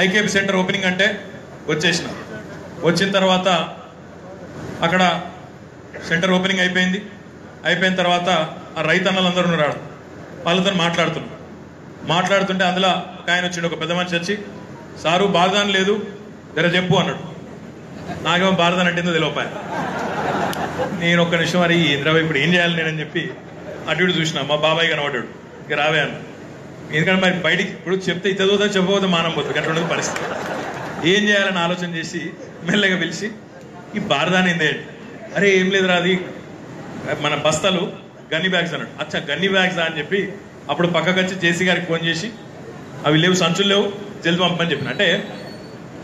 IKP centre opening అంటే వచ్చేసిన. వచ్చిన తర్వాత అక్కడ సెంటర్ ఓపెనింగ్ అయిపోయింది. అయిపోయిన తర్వాత ఆ రైతన్నలందరూ ఉన్నారు, వాళ్ళతో మాట్లాడుతుంటే అందులో ఒక ఆయన వచ్చిండు, ఒక పెద్ద మనిషి వచ్చి, సారు బారదాన్ లేదు జర చెప్పు అన్నాడు. నాకేమో బారదాన్ అంటే తెలియపాయ. నేను ఒక్క నిమిషం మరి ఇంద్రబాబు ఇప్పుడు ఏం చేయాలి నేనని చెప్పి అటు ఇటు చూసిన. మా బాబాయ్ కనబడ్డాడు, ఇక రావే అన్న. ఎందుకంటే మరి బయటికి ఇప్పుడు చెప్తే ఇతరుతో చెప్పబోతే మానం పోతుంది, అట్లా ఉండదు పరిస్థితి. ఏం చేయాలని ఆలోచన చేసి మెల్లగా పిలిచి ఈ బారదాన్ ఏందే, అరే ఏం లేదురా అది మన బస్తాలు గన్ని బ్యాగ్స్ అన్నాడు. అచ్చా గన్ని బ్యాగ్స్ అని చెప్పి అప్పుడు పక్కకు వచ్చి జేసీ గారికి ఫోన్ చేసి అవి లేవు, సంచులు లేవు, జల్ది పంపని చెప్పిన. అంటే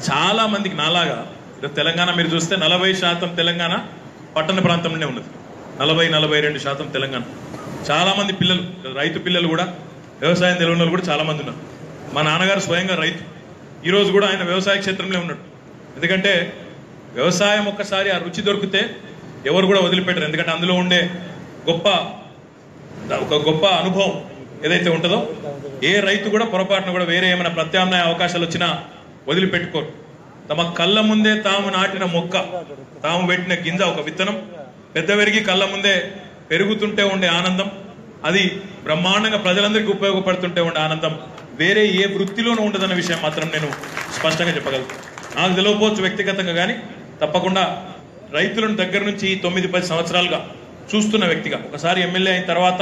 చాలా మందికి నాలాగా తెలంగాణ మీరు చూస్తే 40% తెలంగాణ పట్టణ ప్రాంతంలోనే ఉన్నది, 40-42% తెలంగాణ. చాలా మంది పిల్లలు, రైతు పిల్లలు కూడా, వ్యవసాయం తెలియని వాళ్ళు కూడా చాలా మంది ఉన్నారు. మా నాన్నగారు స్వయంగా రైతు, ఈరోజు కూడా ఆయన వ్యవసాయ క్షేత్రంలో ఉన్నాడు. ఎందుకంటే వ్యవసాయం ఒక్కసారి ఆ రుచి దొరికితే ఎవరు కూడా వదిలిపెట్టరు. ఎందుకంటే అందులో ఉండే గొప్ప అనుభవం ఏదైతే ఉంటుందో ఏ రైతు కూడా పొరపాటున కూడా వేరే ఏమైనా ప్రత్యామ్నాయ అవకాశాలు వచ్చినా వదిలిపెట్టుకోరు. తమ కళ్ళ ముందే తాము నాటిన మొక్క, తాము పెట్టిన గింజ, ఒక విత్తనం పెద్ద పెరిగి కళ్ళ ముందే పెరుగుతుంటే ఉండే ఆనందం, అది బ్రహ్మాండంగా ప్రజలందరికీ ఉపయోగపడుతుంటే ఉండే ఆనందం వేరే ఏ వృత్తిలోనూ ఉండదన్న విషయం మాత్రం నేను స్పష్టంగా చెప్పగలను. నాకు తెలియకపోవచ్చు వ్యక్తిగతంగా, కానీ తప్పకుండా రైతులను దగ్గర నుంచి 9-10 సంవత్సరాలుగా చూస్తున్న వ్యక్తిగా, ఒకసారి ఎమ్మెల్యే అయిన తర్వాత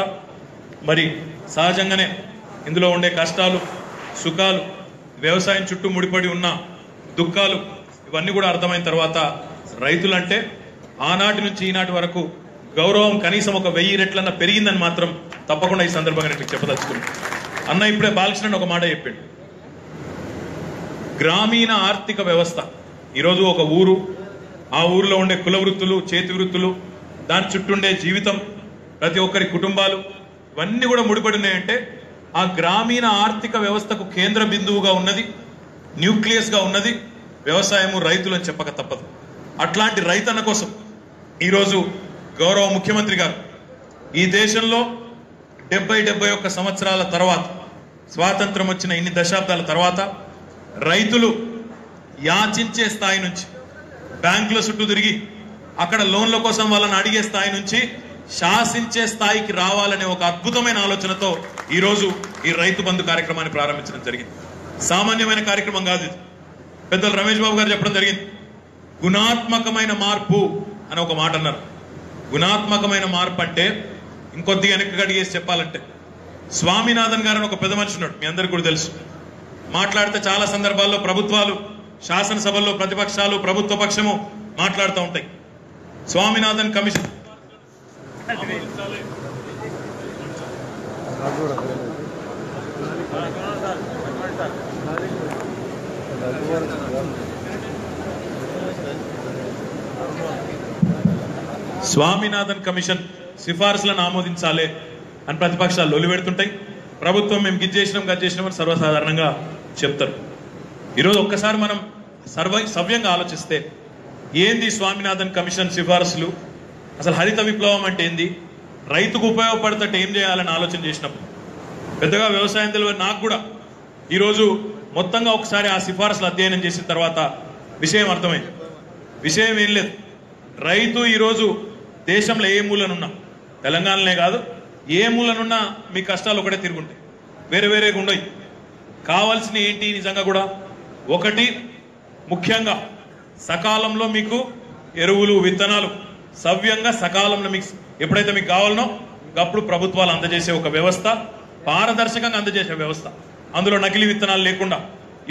మరి సహజంగానే ఇందులో ఉండే కష్టాలు, సుఖాలు, వ్యవసాయం చుట్టూ ముడిపడి ఉన్న దుఃఖాలు, ఇవన్నీ కూడా అర్థమైన తర్వాత రైతులంటే ఆనాటి నుంచి ఈనాటి వరకు గౌరవం కనీసం ఒక 1000 రెట్లన్నా పెరిగిందని మాత్రం తప్పకుండా ఈ సందర్భంగా నేను చెప్పదలుచుకున్నాను. అన్న ఇప్పుడే బాలకృష్ణ ఒక మాట చెప్పాడు, గ్రామీణ ఆర్థిక వ్యవస్థ. ఈరోజు ఒక ఊరు, ఆ ఊరిలో ఉండే కుల వృత్తులు, చేతి వృత్తులు, దాని చుట్టూ ఉండే జీవితం, ప్రతి ఒక్కరి కుటుంబాలు, ఇవన్నీ కూడా ముడిపడి ఉన్నాయంటే ఆ గ్రామీణ ఆర్థిక వ్యవస్థకు కేంద్ర బిందువుగా ఉన్నది, న్యూక్లియస్ గా ఉన్నది వ్యవసాయము, రైతులు అని చెప్పక తప్పదు. అట్లాంటి రైతన్న కోసం ఈరోజు గౌరవ ముఖ్యమంత్రి గారు ఈ దేశంలో 70-71 సంవత్సరాల తర్వాత, స్వాతంత్రం వచ్చిన ఇన్ని దశాబ్దాల తర్వాత రైతులు యాచించే స్థాయి నుంచి, బ్యాంకుల చుట్టూ తిరిగి అక్కడ లోన్ల కోసం వాళ్ళని అడిగే స్థాయి నుంచి శాసించే స్థాయికి రావాలనే ఒక అద్భుతమైన ఆలోచనతో ఈరోజు ఈ రైతు బంధు కార్యక్రమాన్ని ప్రారంభించడం జరిగింది. సామాన్యమైన కార్యక్రమం కాదు ఇది. పెద్దలు రమేష్ బాబు గారు చెప్పడం జరిగింది, గుణాత్మకమైన మార్పు అని ఒక మాట అన్నారు. గుణాత్మకమైన మార్పు అంటే ఇంకొద్దిగా వెనక్కి అడిగేసి చెప్పాలంటే, స్వామినాథన్ గారు అని ఒక పెద్ద మనిషి ఉన్నాడు, మీ అందరికీ కూడా తెలుసు. మాట్లాడితే చాలా సందర్భాల్లో ప్రభుత్వాలు, శాసనసభల్లో ప్రతిపక్షాలు, ప్రభుత్వ పక్షము మాట్లాడుతూ ఉంటాయి. స్వామినాథన్ కమిషన్ సిఫార్సులను ఆమోదించాలి అని ప్రతిపక్షాలు లొలిపెడుతుంటాయి. ప్రభుత్వం మేము గిజ్ చేసినాం అని సర్వసాధారణంగా చెప్తారు. ఈరోజు ఒక్కసారి మనం సవ్యంగా ఆలోచిస్తే ఏంది స్వామినాథన్ కమిషన్ సిఫార్సులు, అసలు హరిత విప్లవం అంటే ఏంది, రైతుకు ఉపయోగపడితే ఏం చేయాలని ఆలోచన చేసినప్పుడు పెద్దగా వ్యవసాయం తెలియదు నాకు కూడా. ఈరోజు మొత్తంగా ఒకసారి ఆ సిఫార్సులు అధ్యయనం చేసిన తర్వాత విషయం అర్థమైంది. విషయం ఏం లేదు, రైతు ఈరోజు దేశంలో ఏ మూలనున్నా, తెలంగాణలోనే కాదు ఏ మూలనున్నా మీ కష్టాలు ఒకటే తిరుగుంటాయి, వేరే వేరేగా ఉండవు. కావాల్సిన ఏంటి నిజంగా కూడా, ఒకటి ముఖ్యంగా సకాలంలో మీకు ఎరువులు, విత్తనాలు సవ్యంగా సకాలంలో మీకు ఎప్పుడైతే మీకు కావాలనో అప్పుడు ప్రభుత్వాలు అందజేసే ఒక వ్యవస్థ, పారదర్శకంగా అందజేసే వ్యవస్థ, అందులో నకిలీ విత్తనాలు లేకుండా,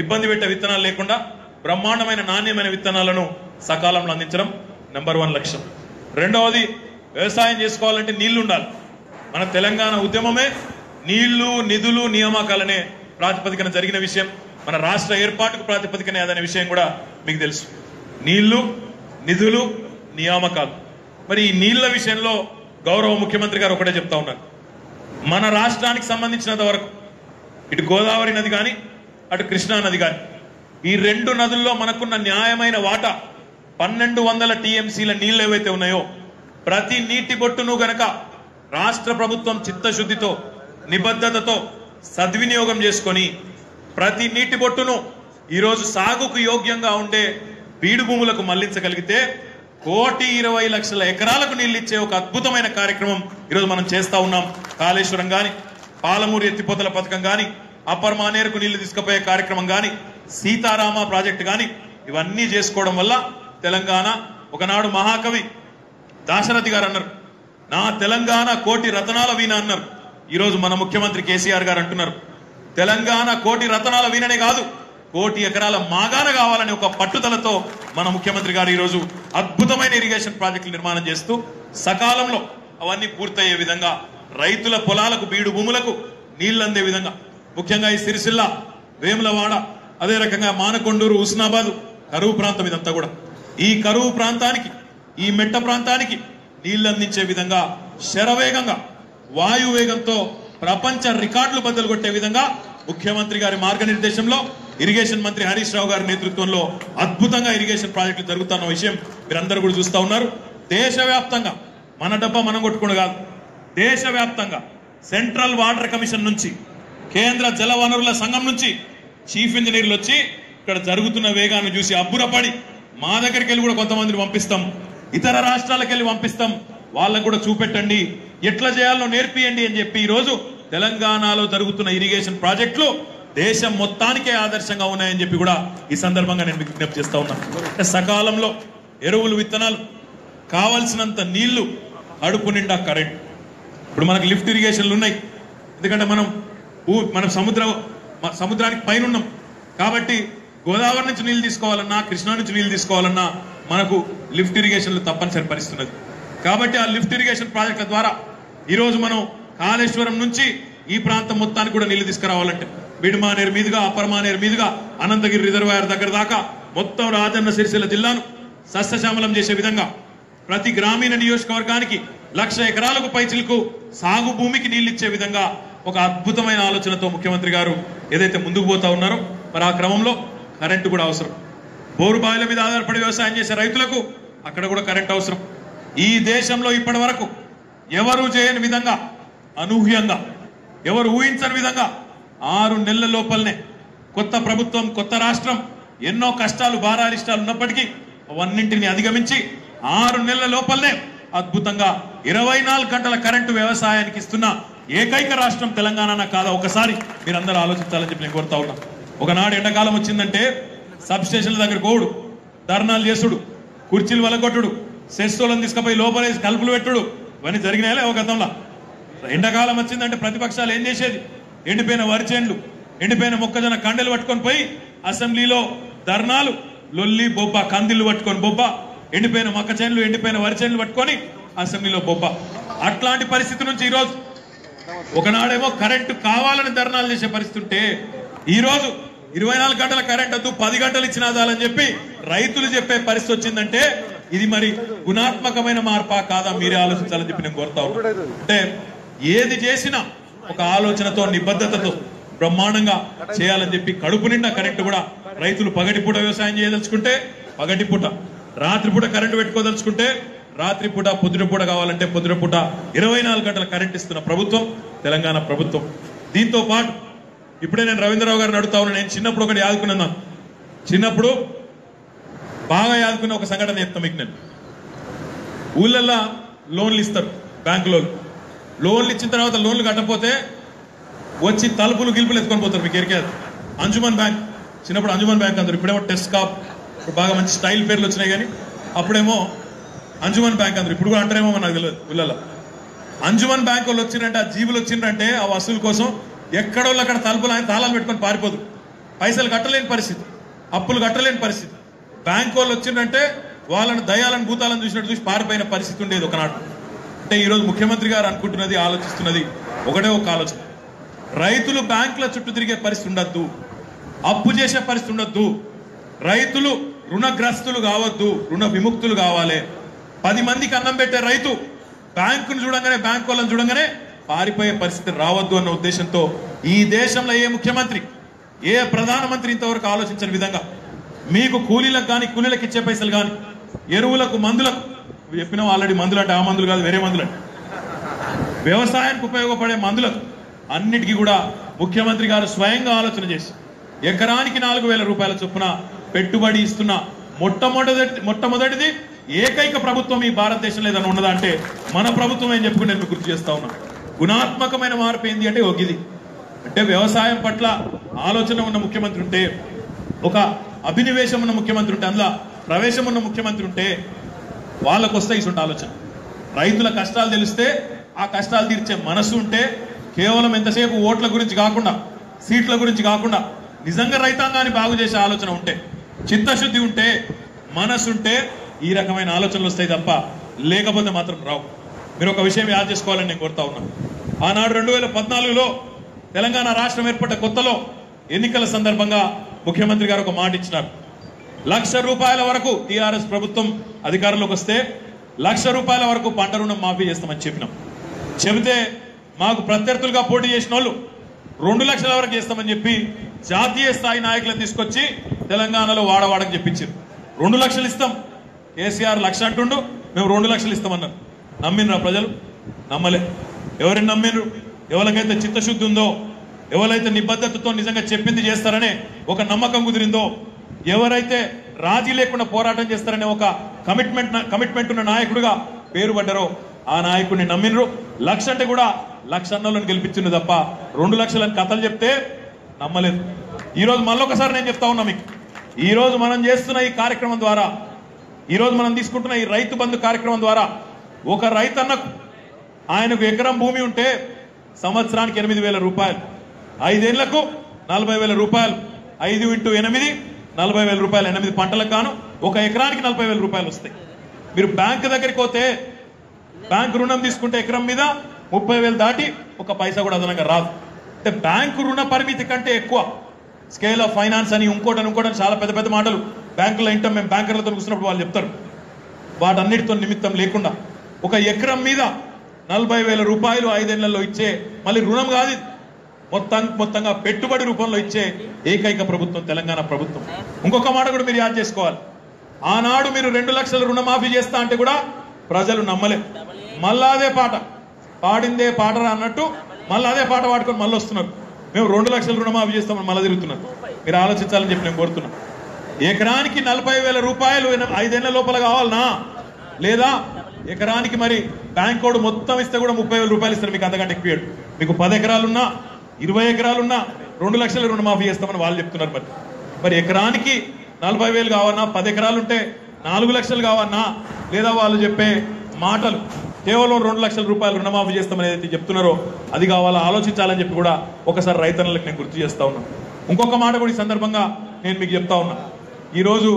ఇబ్బంది పెట్టే విత్తనాలు లేకుండా బ్రహ్మాండమైన నాణ్యమైన విత్తనాలను సకాలంలో అందించడం నెంబర్ 1 లక్ష్యం. రెండవది, వ్యవసాయం చేసుకోవాలంటే నీళ్లు ఉండాలి. మన తెలంగాణ ఉద్యమమే నీళ్లు, నిధులు, నియామకాలనే ప్రాతిపదికన జరిగిన విషయం. మన రాష్ట్ర ఏర్పాటుకు ప్రాతిపదికనే అదనే విషయం కూడా మీకు తెలుసు. నీళ్లు, నిధులు, నియామకాలు. మరి ఈ నీళ్ల విషయంలో గౌరవ ముఖ్యమంత్రి గారు ఒకటే చెప్తా ఉన్నారు, మన రాష్ట్రానికి సంబంధించినంత వరకు ఇటు గోదావరి నది కానీ అటు కృష్ణా నది కానీ, ఈ 2 నదుల్లో మనకున్న న్యాయమైన వాటా 1200 TMCల నీళ్లు ఏవైతే ఉన్నాయో, ప్రతి నీటి బొట్టును గనక రాష్ట్ర ప్రభుత్వం చిత్తశుద్ధితో నిబద్ధతతో సద్వినియోగం చేసుకొని ప్రతి నీటి బొట్టును ఈరోజు సాగుకు యోగ్యంగా ఉండే బీడు భూములకు మళ్లించగలిగితే 1,20,00,000 ఎకరాలకు నీళ్లు ఇచ్చే ఒక అద్భుతమైన కార్యక్రమం ఈరోజు మనం చేస్తా ఉన్నాం. కాళేశ్వరం గాని, పాలమూరు ఎత్తిపోతల పథకం గాని, అప్పర్ మానేరుకు నీళ్లు తీసుకుపోయే కార్యక్రమం గాని, సీతారామ ప్రాజెక్టు గాని, ఇవన్నీ చేసుకోవడం వల్ల తెలంగాణ ఒకనాడు మహాకవి దాశరథి గారు అన్నారు, నా తెలంగాణ 1,00,00,000 రతనాల వీణ అన్నారు. ఈరోజు మన ముఖ్యమంత్రి కేసీఆర్ గారు అంటున్నారు, తెలంగాణ 1,00,00,000 రతనాల వీణనే కాదు 1,00,00,000 ఎకరాల మాగాన కావాలని ఒక పట్టుదలతో మన ముఖ్యమంత్రి గారు ఈరోజు అద్భుతమైన ఇరిగేషన్ ప్రాజెక్టులు నిర్మాణం చేస్తూ సకాలంలో అవన్నీ పూర్తయ్యే విధంగా రైతుల పొలాలకు బీడు భూములకు నీళ్లు అందే విధంగా, ముఖ్యంగా ఈ సిరిసిల్ల, వేములవాడ, అదే రకంగా మానకొండూరు, హుస్నాబాద్ కరువు ప్రాంతం ఇదంతా కూడా ఈ కరువు ప్రాంతానికి, ఈ మెట్ట ప్రాంతానికి నీళ్లు అందించే విధంగా శరవేగంగా వాయువేగంతో ప్రపంచ రికార్డులు బద్దలు కొట్టే విధంగా ముఖ్యమంత్రి గారి మార్గనిర్దేశంలో ఇరిగేషన్ మంత్రి హరీష్ రావు గారి నేతృత్వంలో అద్భుతంగా ఇరిగేషన్ ప్రాజెక్టులు జరుగుతున్న విషయం మీరందరూ కూడా చూస్తా ఉన్నారు. దేశవ్యాప్తంగా మన డబ్బా మనం కొట్టుకోవడం కాదు, దేశవ్యాప్తంగా సెంట్రల్ వాటర్ కమిషన్ నుంచి, కేంద్ర జల వనరుల సంఘం నుంచి చీఫ్ ఇంజనీర్లు వచ్చి ఇక్కడ జరుగుతున్న వేగాన్ని చూసి అబ్బురపడి మా దగ్గరికి వెళ్ళి కూడా కొంతమందిని పంపిస్తాం, ఇతర రాష్ట్రాలకు వెళ్ళి పంపిస్తాం, వాళ్ళకు కూడా చూపెట్టండి, ఎట్లా చేయాలో నేర్పియండి అని చెప్పి ఈరోజు తెలంగాణలో జరుగుతున్న ఇరిగేషన్ ప్రాజెక్టులు దేశం మొత్తానికే ఆదర్శంగా ఉన్నాయని చెప్పి కూడా ఈ సందర్భంగా నేను విజ్ఞప్తి చేస్తా ఉన్నాను. సకాలంలో ఎరువులు, విత్తనాలు, కావాల్సినంత నీళ్లు, అడుపు నిండా కరెంట్. ఇప్పుడు మనకు లిఫ్ట్ ఇరిగేషన్లు ఉన్నాయి, ఎందుకంటే మనం సముద్రానికి పైన ఉన్నాం కాబట్టి గోదావరి నుంచి నీళ్లు తీసుకోవాలన్నా, కృష్ణా నుంచి నీళ్లు తీసుకోవాలన్నా మనకు లిఫ్ట్ ఇరిగేషన్లు తప్పనిసరి పరిస్తున్నది. కాబట్టి ఆ లిఫ్ట్ ఇరిగేషన్ ప్రాజెక్టుల ద్వారా ఈరోజు మనం కాళేశ్వరం నుంచి ఈ ప్రాంతం మొత్తానికి కూడా నీళ్లు తీసుకురావాలంటే బిడ్మానేరు మీదుగా, అప్పర్ మానేరు మీదుగా అనంతగిరి రిజర్వాయర్ దగ్గర దాకా మొత్తం రాజన్న సిరిసిల్ల జిల్లాను సస్యశ్యామలం చేసే విధంగా ప్రతి గ్రామీణ నియోజకవర్గానికి 1,00,000 ఎకరాలకు పైచిలకు సాగు భూమికి నీళ్లు ఇచ్చే విధంగా ఒక అద్భుతమైన ఆలోచనతో ముఖ్యమంత్రి గారు ఏదైతే ముందుకు పోతా ఉన్నారో మరి ఆ క్రమంలో కరెంటు కూడా అవసరం. బోరు బావిల మీద ఆధారపడి వ్యవసాయం చేసే రైతులకు అక్కడ కూడా కరెంట్ అవసరం. ఈ దేశంలో ఇప్పటి వరకు ఎవరు చేయని విధంగా, అనూహ్యంగా, ఎవరు ఊహించని విధంగా 6 నెలల లోపలనే కొత్త ప్రభుత్వం, కొత్త రాష్ట్రం ఎన్నో కష్టాలు, భారాలిష్టాలు ఉన్నప్పటికీ అవన్నింటినీ అధిగమించి 6 నెలల లోపలనే అద్భుతంగా 24 గంటల కరెంటు వ్యవసాయానికి ఇస్తున్న ఏకైక రాష్ట్రం తెలంగాణ కాదా? ఒకసారి మీరందరూ ఆలోచించాలని చెప్పి నేను కోరుతా ఉన్నా. ఒకనాడు ఎండాకాలం వచ్చిందంటే సబ్ స్టేషన్ల దగ్గర కోవుడు, ధర్నాలు చేసుడు, కుర్చీలు వలగొట్టుడు, సెస్సోలను తీసుకుపోయి లోపలేసి కలుపులు పెట్టుడు, ఇవన్నీ జరిగినాయలే ఒక గతంలో. ఎండాకాలం వచ్చిందంటే ప్రతిపక్షాలు ఏం చేసేది? ఎండిపోయిన వరిచేండ్లు, ఎండిపోయిన మొక్కజొన్న కండెలు పట్టుకొని పోయి అసెంబ్లీలో ధర్నాలు, లొల్లి, బొబ్బ, కందిళ్ళు పట్టుకొని బొబ్బ, ఎండిపోయిన మొక్క చేన్లు, ఎండిపోయిన వరిచేండ్లు పట్టుకొని అసెంబ్లీలో బొబ్బ. అట్లాంటి పరిస్థితి నుంచి ఈరోజు ఒకనాడేమో కరెంటు కావాలని ధర్నాలు చేసే పరిస్థితి ఉంటే ఈరోజు 24 గంటల కరెంట్ వద్దు, 10 గంటలు ఇచ్చినా చాలని చెప్పి రైతులు చెప్పే పరిస్థితి వచ్చిందంటే ఇది మరి గుణాత్మకమైన మార్పా కాదా? మీరే ఆలోచించాలని చెప్పి నేను కోరుతా ఉన్నా. అంటే ఏది చేసినా ఒక ఆలోచనతో, నిబద్ధతతో బ్రహ్మాండంగా చేయాలని చెప్పి కడుపు నిండా కరెంటు కూడా రైతులు పగటిపూట వ్యవసాయం చేయదలుచుకుంటే పగటిపూట, రాత్రిపూట కరెంటు పెట్టుకోదలుచుకుంటే రాత్రిపూట, పొద్దుటపూట కావాలంటే పొద్దుటపూట 24 గంటల కరెంట్ ఇస్తున్న ప్రభుత్వం తెలంగాణ ప్రభుత్వం. దీంతో పాటు ఇప్పుడే నేను రవీంద్రరావు గారిని అడుగుతా ఉన్నా. నేను చిన్నప్పుడు ఒకటి యాదుకున్నాను, చిన్నప్పుడు బాగా యాదుకున్న ఒక సంఘటన చెప్తాను మీకు. నేను ఊళ్ళల్లో లోన్లు ఇస్తారు, బ్యాంకు లోన్లు ఇచ్చిన తర్వాత లోన్లు కట్టకపోతే వచ్చి తలుపులు గిలుపులు ఎత్తుకొని పోతారు. మీకు ఎరికేది అంజుమన్ బ్యాంక్, చిన్నప్పుడు అంజుమన్ బ్యాంక్ అందరు, ఇప్పుడేమో టెస్కాప్, ఇప్పుడు బాగా మంచి స్టైల్ పేర్లు వచ్చినాయి. కానీ అప్పుడేమో అంజుమన్ బ్యాంక్ అందరు, ఇప్పుడు కూడా అంటారేమో నాకు తెలియదు. ఊళ్ళల్లో అంజుమన్ బ్యాంక్ వాళ్ళు వచ్చిందంటే, ఆ జీవులు వచ్చిందంటే ఆ వసూలు కోసం ఎక్కడోళ్ళు అక్కడ తలుపులు తాళాలు పెట్టుకొని పారిపోదు. పైసలు కట్టలేని పరిస్థితి, అప్పులు కట్టలేని పరిస్థితి. బ్యాంక్ వాళ్ళు వచ్చిందంటే వాళ్ళని దయాలను, భూతాలను చూసినట్టు చూసి పారిపోయిన పరిస్థితి ఉండేది ఒకనాడు. అంటే ఈరోజు ముఖ్యమంత్రి గారు అనుకుంటున్నది, ఆలోచిస్తున్నది ఒకటే ఒక ఆలోచన. రైతులు బ్యాంకుల చుట్టూ తిరిగే పరిస్థితి ఉండద్దు, అప్పు చేసే పరిస్థితి ఉండద్దు, రైతులు రుణగ్రస్తులు కావద్దు, రుణ విముక్తులు కావాలి. 10 మందికి అన్నం పెట్టే రైతు బ్యాంకును చూడంగానే, బ్యాంకు వాళ్ళని చూడంగానే పారిపోయే పరిస్థితి రావద్దు అన్న ఉద్దేశంతో ఈ దేశంలో ఏ ముఖ్యమంత్రి, ఏ ప్రధానమంత్రి ఇంతవరకు ఆలోచించని విధంగా మీకు కూలీలకు కానీ, కూలీలకు ఇచ్చే పైసలు కానీ, ఎరువులకు, మందులకు చెప్పినాం ఆల్రెడీ. మందులు అంటే ఆ మందులు కాదు, వేరే మందులు అంటే వ్యవసాయానికి ఉపయోగపడే మందులకు అన్నిటికీ కూడా ముఖ్యమంత్రి గారు స్వయంగా ఆలోచన చేసి ఎకరానికి 4,000 రూపాయల చొప్పున పెట్టుబడి ఇస్తున్న మొట్టమొదటిది ఏకైక ప్రభుత్వం ఈ భారతదేశంలో ఏదైనా ఉన్నదా అంటే మన ప్రభుత్వం అని చెప్పుకుని నేను గుర్తు చేస్తా ఉన్నా. గుణాత్మకమైన మార్పు ఏంది అంటే ఇది అంటే వ్యవసాయం పట్ల ఆలోచన ఉన్న ముఖ్యమంత్రి ఉంటే, ఒక అభినివేశం ఉన్న ముఖ్యమంత్రి ఉంటే, అందులో ప్రవేశం ఉన్న ముఖ్యమంత్రి ఉంటే వాళ్ళకు వస్తాయి ఇటువంటి ఆలోచన. రైతుల కష్టాలు తెలిస్తే ఆ కష్టాలు తీర్చే మనసు ఉంటే, కేవలం ఎంతసేపు ఓట్ల గురించి కాకుండా, సీట్ల గురించి కాకుండా నిజంగా రైతాంగాన్ని బాగు చేసే ఆలోచన ఉంటే, చిత్తశుద్ధి ఉంటే, మనసు ఉంటే ఈ రకమైన ఆలోచనలు వస్తాయి తప్ప లేకపోతే మాత్రం రావు. మీరు ఒక విషయం యాద్ చేసుకోవాలని నేను కోరుతా ఉన్నాను. ఆనాడు 2014లో తెలంగాణ రాష్ట్రం ఏర్పడ్డ కొత్తలో ఎన్నికల సందర్భంగా ముఖ్యమంత్రి గారు ఒక మాట ఇచ్చినారు. 1,00,000 రూపాయల వరకు టీఆర్ఎస్ ప్రభుత్వం అధికారంలోకి వస్తే 1,00,000 రూపాయల వరకు పంట రుణం మాఫీ చేస్తామని చెప్పినాం. చెబితే మాకు ప్రత్యర్థులుగా పోటీ చేసిన వాళ్ళు 2 లక్షల వరకు చేస్తామని చెప్పి జాతీయ స్థాయి నాయకులను తీసుకొచ్చి తెలంగాణలో వాడవాడని చెప్పించారు. 2 లక్షలు ఇస్తాం, కేసీఆర్ 1,00,000 అంటుండు, మేము 2 లక్షలు ఇస్తామన్నారు. నమ్మినరా ప్రజలు? నమ్మలే. ఎవరిని నమ్మినరు? ఎవరికైతే చిత్తశుద్ధి ఉందో, ఎవరైతే నిబద్ధతతో నిజంగా చెప్పింది చేస్తారనే ఒక నమ్మకం కుదిరిందో, ఎవరైతే రాజీ లేకుండా పోరాటం చేస్తారనే ఒక కమిట్మెంట్ ఉన్న నాయకుడిగా పేరు పడ్డారో ఆ నాయకుడిని నమ్మినరు. 1,00,000 అంటే కూడా 1,00,000 అన్నోళ్ళని గెలిపించింది తప్ప 2 లక్షలని కథలు చెప్తే నమ్మలేదు. ఈరోజు మళ్ళొకసారి నేను చెప్తా ఉన్నా మీకు, ఈరోజు మనం చేస్తున్న ఈ కార్యక్రమం ద్వారా, ఈరోజు మనం తీసుకుంటున్న ఈ రైతు బంధు కార్యక్రమం ద్వారా ఒక రైతన్నకు ఆయనకు ఎకరం భూమి ఉంటే సంవత్సరానికి 8,000 రూపాయలు, 5 ఏళ్లకు 40,000 రూపాయలు, 5 × 8 40,000 రూపాయలు, 8 పంటలకు గాను ఒక ఎకరానికి 40,000 రూపాయలు వస్తాయి. మీరు బ్యాంకు దగ్గరికి పోతే బ్యాంకు రుణం తీసుకుంటే ఎకరం మీద 30,000 దాటి ఒక పైసా కూడా అదనంగా రాదు. అంటే బ్యాంకు రుణ పరిమితి కంటే ఎక్కువ స్కేల్ ఆఫ్ ఫైనాన్స్ అని ఇంకోటని చాలా పెద్ద పెద్ద మాటలు బ్యాంకులో ఇంటాం. మేము బ్యాంకర్లతో కూర్చున్నప్పుడు వాళ్ళు చెప్తారు. వాటన్నిటితో నిమిత్తం లేకుండా ఒక ఎకరం మీద 40,000 రూపాయలు 5 ఏళ్లలో ఇచ్చే, మళ్ళీ రుణం కాదు, మొత్తంగా పెట్టుబడి రూపంలో ఇచ్చే ఏకైక ప్రభుత్వం తెలంగాణ ప్రభుత్వం. ఇంకొక మాట కూడా మీరు యాద్ చేసుకోవాలి. ఆనాడు మీరు 2 లక్షల రుణమాఫీ చేస్తా అంటే కూడా ప్రజలు నమ్మలే. మళ్ళా అదే పాట పాడిందే పాటరా అన్నట్టు మళ్ళీ అదే పాట పాడుకొని మళ్ళీ వస్తున్నారు. మేము 2 లక్షల రుణమాఫీ చేస్తామని మళ్ళీ తిరుగుతున్నారు. మీరు ఆలోచించాలని చెప్పి నేను కోరుతున్నాను. ఎకరానికి 40,000 రూపాయలు 5 ఏళ్ల లోపల కావాలనా, లేదా ఎకరానికి మరి బ్యాంక్ కోడ్ మొత్తం ఇస్తే కూడా 30,000 రూపాయలు ఇస్తారు. మీకు అంతకంటే ఎక్కువ. మీకు 10 ఎకరాలున్నా 20 ఎకరాలున్నా 2 లక్షల రుణమాఫీ చేస్తామని వాళ్ళు చెప్తున్నారు. మరి ఎకరానికి 40,000 కావన్నా, 10 ఎకరాలు ఉంటే 4 లక్షలు కావన్నా, లేదా వాళ్ళు చెప్పే మాటలు కేవలం 2 లక్షల రూపాయలు రుణమాఫీ చేస్తామని ఏదైతే చెప్తున్నారో అది కావాలా ఆలోచించాలని చెప్పి కూడా ఒకసారి రైతన్నలకు నేను గుర్తు చేస్తా ఉన్నాను. ఇంకొక మాట కూడా ఈ సందర్భంగా నేను మీకు చెప్తా ఉన్నా. ఈరోజు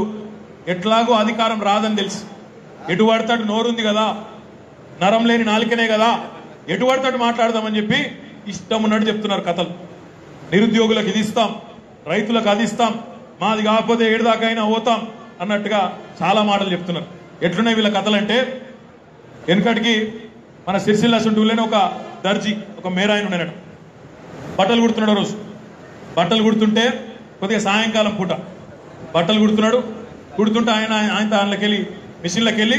ఎట్లాగో అధికారం రాదని తెలిసి ఎటు పడతాడు నోరుంది కదా, నరం లేని నాలుకనే కదా, ఎటు పడతాడు మాట్లాడదామని చెప్పి ఇష్టం ఉన్నట్టు చెప్తున్నారు కథలు. నిరుద్యోగులకు ఇది ఇస్తాం, రైతులకు అది ఇస్తాం, మాది కాకపోతే ఏడుదాకైనా పోతాం అన్నట్టుగా చాలా మాటలు చెప్తున్నారు. ఎట్లున్నాయి వీళ్ళ కథలంటే, వెనుకటికి మన సిరిసిల్ల సుంటూరులోనే ఒక దర్జీ, ఒక మేరాయన ఉన్నాడు. బట్టలు కుడుతున్నాడు. రోజు బట్టలు కుడుతుంటే కొద్దిగా సాయంకాలం పూట బట్టలు కుడుతుంటే ఆయన దానిలోకి వెళ్ళి మిషన్లోకి వెళ్ళి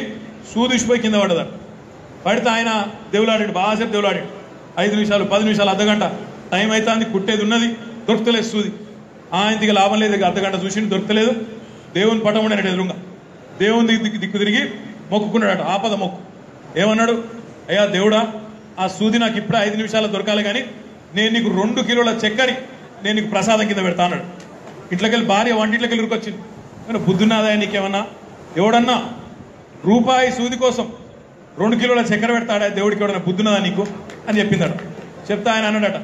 సూదిసిపోయి కింద పడ్డదాడు. పడితే ఆయన దేవులాడాడు, బాగాసేపు దేవులాడాడు. 5 నిమిషాలు 10 నిమిషాలు అర్ధగంట టైం అయితే అంది, కుట్టేది ఉన్నది, దొరకలేదు సూది. ఆయనకి లాభం లేదు, అర్ధగంట చూసి దొరకలేదు. దేవుని పటం ఉన్నాడు ఎదురుగా, దేవుని దిక్కు తిరిగి మొక్కుకున్నాడట, ఆపద మొక్కు. ఏమన్నాడు? అయ్యా దేవుడా, ఆ సూది నాకు ఇప్పుడే 5 నిమిషాలు దొరకాలి, కానీ నేను నీకు 2 కిలోల చక్కెర నేను నీకు ప్రసాదం కింద పెడతా అన్నాడు. ఇంట్లోకి వెళ్ళి భార్య వంటింట్లోకి వెళ్ళి ఉరికొచ్చింది. బుద్ధున్నాదా నీకేమన్నా? ఎవడన్నా రూపాయి సూది కోసం 2 కిలోల చక్కెర పెడతాడా దేవుడికి? ఎవడన్నా బుద్ధున్నదా నీకు అని చెప్పిందట. చెప్తా ఆయన అన్నాడట,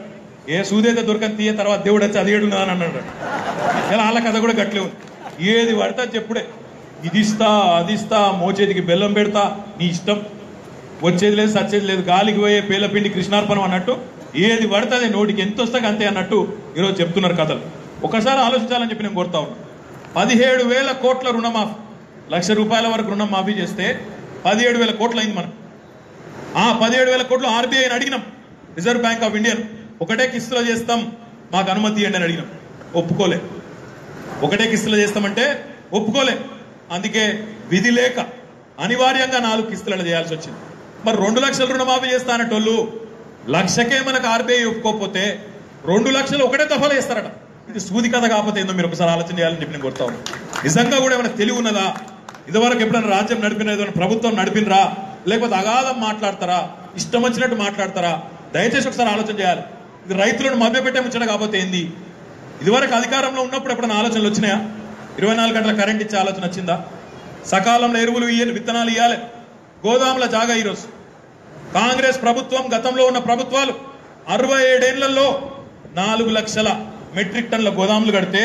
ఏ సూది అయితే దొరకని తీయ తర్వాత దేవుడు వచ్చి అది ఏడున్నదా అని అన్నాడు. ఇలా వాళ్ళ కథ కూడా గట్లేవు. ఏది పడతా చెప్పుడే, ఇది ఇస్తా అది ఇస్తా, మోచేతికి బెల్లం పెడతా, నీ ఇష్టం, వచ్చేది లేదు సచ్చేది లేదు, గాలికి పోయే పేలపిండి కృష్ణార్పణం అన్నట్టు ఏది పడుతుంది నోటికి ఎంత వస్తాక అంతే అన్నట్టు ఈరోజు చెప్తున్నారు కథలు. ఒకసారి ఆలోచించాలని చెప్పి నేను కోరుతా ఉన్నాను. 17,000 కోట్ల రుణమాఫీ, 1,00,000 రూపాయల వరకు రుణం మాఫీ చేస్తే 17,000 కోట్లు అయింది మనం. ఆ 17,000 కోట్లు ఆర్బీఐని అడిగినాం, రిజర్వ్ బ్యాంక్ ఆఫ్ ఇండియా, ఒకటే కిస్తులో చేస్తాం మాకు అనుమతి ఇవ్వండి అని అడిగినాం. ఒప్పుకోలే. ఒకటే కిస్తులో చేస్తామంటే ఒప్పుకోలే. అందుకే విధి లేక అనివార్యంగా 4 కిస్తులలో చేయాల్సి వచ్చింది. మరి 2 లక్షల రుణమాఫీ చేస్తానటోళ్ళు లక్షకే మనకు ఆర్బీఐ ఒప్పుకోకపోతే 2 లక్షలు ఒకటే దఫాలు వేస్తారట. ఇది సూది కథ కాకపోతే ఏందో మీరు ఒకసారి ఆలోచన చేయాలని చెప్పి నేను కోరుతాను. నిజంగా కూడా ఏమైనా తెలివి ఉన్నదా? ఇదివరకు ఎప్పుడైనా రాజ్యం నడిపిన ఏదైనా ప్రభుత్వం నడిపినరా, లేకపోతే అగాధం మాట్లాడతారా, ఇష్టం వచ్చినట్టు మాట్లాడతారా? దయచేసి ఒకసారి ఆలోచన చేయాలి. ఇది రైతులను మభ్యపెట్టే ముచ్చట కాకపోతే ఏంది? ఇదివరకు అధికారంలో ఉన్నప్పుడు ఎప్పుడైనా ఆలోచనలు వచ్చినాయా? 24 గంటల కరెంట్ ఇచ్చే ఆలోచన వచ్చిందా? సకాలంలో ఎరువులు ఇయ్యాలి, విత్తనాలు ఇవ్వాలి, గోదాముల జాగా. ఈరోజు కాంగ్రెస్ ప్రభుత్వం, గతంలో ఉన్న ప్రభుత్వాలు 67 ఏళ్లలో 4 లక్షల మెట్రిక్ టన్ల గోదాములు కడితే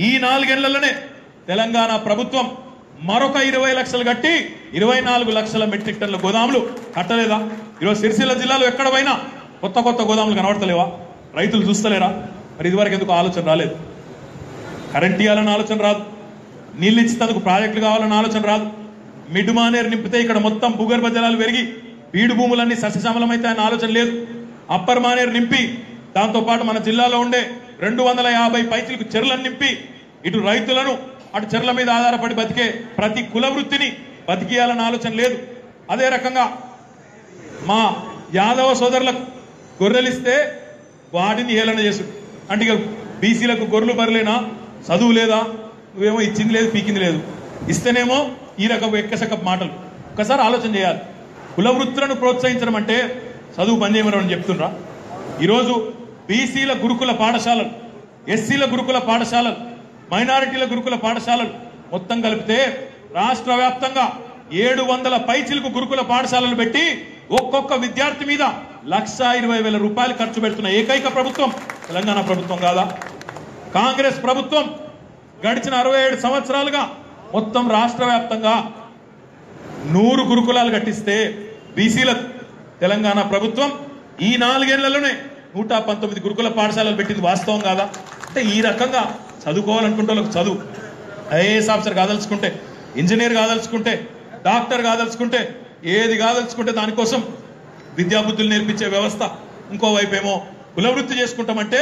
ఈ 4 ఏళ్లలోనే తెలంగాణ ప్రభుత్వం మరొక 20 లక్షలు కట్టి 24 లక్షల మెట్రిక్ టన్ల గోదాములు కట్టలేదా? ఈరోజు సిరిసిల్ల జిల్లాలో ఎక్కడ పోయినా కొత్త కొత్త గోదాములు కనబడతలేవా? రైతులు చూస్తలేరా? మరి ఇదివరకు ఎందుకు ఆలోచన రాలేదు? కరెంట్ ఇవ్వాలన్న ఆలోచన రాదు, నీళ్ళు ఇచ్చేందుకు ప్రాజెక్టులు కావాలన్న ఆలోచన రాదు. మిడ్ మానేరు నింపితే ఇక్కడ మొత్తం భూగర్భ జలాలు పెరిగి బీడు భూములన్నీ సస్యశ్యామలమైతే అన్న ఆలోచన లేదు. అప్పర్ మానేరు నింపి దాంతోపాటు మన జిల్లాలో ఉండే 250 పైసలకు చెరువులను నింపి ఇటు రైతులను అటు చెరువుల మీద ఆధారపడి బతికే ప్రతి కుల వృత్తిని బతికియాలన్న ఆలోచన లేదు. అదే రకంగా మా యాదవ సోదరులకు గొర్రెలిస్తే వాటిని ఏలన చేసుడు. అంటే ఇక బీసీలకు గొర్రెలు బర్రెలేనా, చదువు లేదా, నువ్వేమో ఇచ్చింది లేదు పీకింది లేదు, ఇస్తేనేమో ఈ రకపు ఎక్కసకపు మాటలు. ఒకసారి ఆలోచన చేయాలి. కుల వృత్తులను ప్రోత్సహించడం అంటే చదువు బంద్ చేయమని చెప్తుండ్రా? ఈరోజు బీసీల గురుకుల పాఠశాలలు, ఎస్సీల గురుకుల పాఠశాలలు, మైనారిటీల గురుకుల పాఠశాలలు మొత్తం కలిపితే రాష్ట్ర వ్యాప్తంగా 700 పైచిలకు గురుకుల పాఠశాలలు పెట్టి ఒక్కొక్క విద్యార్థి మీద 1,20,000 రూపాయలు ఖర్చు పెడుతున్న ఏకైక ప్రభుత్వం తెలంగాణ ప్రభుత్వం కాదా? కాంగ్రెస్ ప్రభుత్వం గడిచిన 67 సంవత్సరాలుగా మొత్తం రాష్ట్ర వ్యాప్తంగా 100 గురుకులాలు కట్టిస్తే బీసీల తెలంగాణ ప్రభుత్వం ఈ 4 ఏళ్లలోనే 119 గురుకుల పాఠశాలలు పెట్టింది వాస్తవం కాదా? అంటే ఈ రకంగా చదువుకోవాలనుకుంటే వాళ్ళకి చదువు, ఐఏఎస్ ఆఫీసర్ కాదలుచుకుంటే, ఇంజనీర్ కాదలుచుకుంటే, డాక్టర్ కాదలుచుకుంటే, ఏది కాదలుచుకుంటే దానికోసం విద్యాబుద్ధులు నేర్పించే వ్యవస్థ. ఇంకోవైపు ఏమో కులవృత్తి చేసుకుంటామంటే